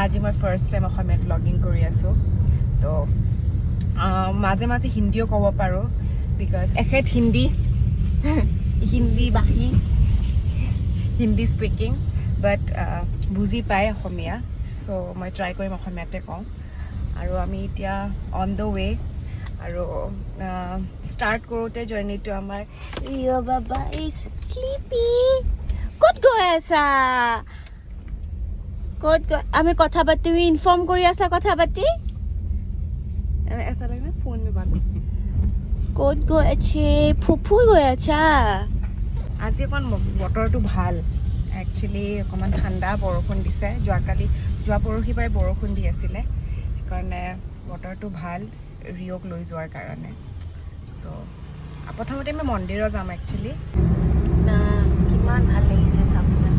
আজি মই first time অসমীয়াত ব্লগিং কৰি আছোঁ তো মাজে মাজে হিন্দীও ক'ব পাৰোঁ বিকজ এখেত হিন্দীভাষী হিন্দী স্পিকিং বাট বুজি পায় অসমীয়া চ' মই ট্ৰাই কৰিম অসমীয়াতে কওঁ আৰু আমি এতিয়া অন দ্য ৱে আৰু ষ্টাৰ্ট কৰোঁতে জাৰ্ণিটো আমাৰ বাবা ইজ স্লিপি ক'ত গৈ আছা ক'ত গৈ আমি কথা পাতি ইনফৰ্ম কৰি আছা কথা পাতি ऐसा लग रहा है फोन में बात ক'ত গৈ আছে ফুফু গৈ আছা আজি অকণ বতৰটো ভাল একচুৱেলি অকণমান ঠাণ্ডা বৰষুণ দিছে যোৱা পৰহি পৰাই বৰষুণ দি আছিলে সেইকাৰণে বতৰটো ভাল ৰিঅ'ক লৈ যোৱাৰ কাৰণে চ' প্ৰথমতে আমি মন্দিৰত যাম একচুৱেলি কিমান ভাল লাগিছে চাওকচোন